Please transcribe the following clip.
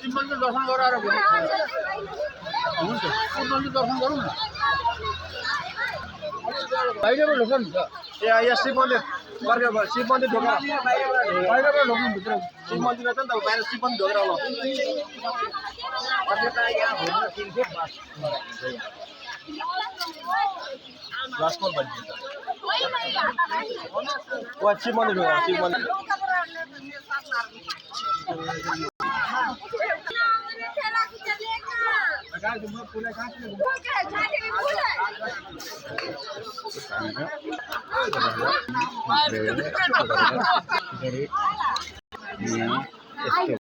शिवमन्दिर दर्शन गराएर हुन्छ शिवमन्दिर दर्शन गरौँ न बाहिरबाट ढोका हुन्छ ए यहाँ शिव मन्दिर शिव मन्दिर ढोका बाहिरबाट ढोका भित्र शिव मन्दिर छ नि त बाहिर शिव मन्दिर ढोका शिव मन्दिर ढोका शिव मन्दिर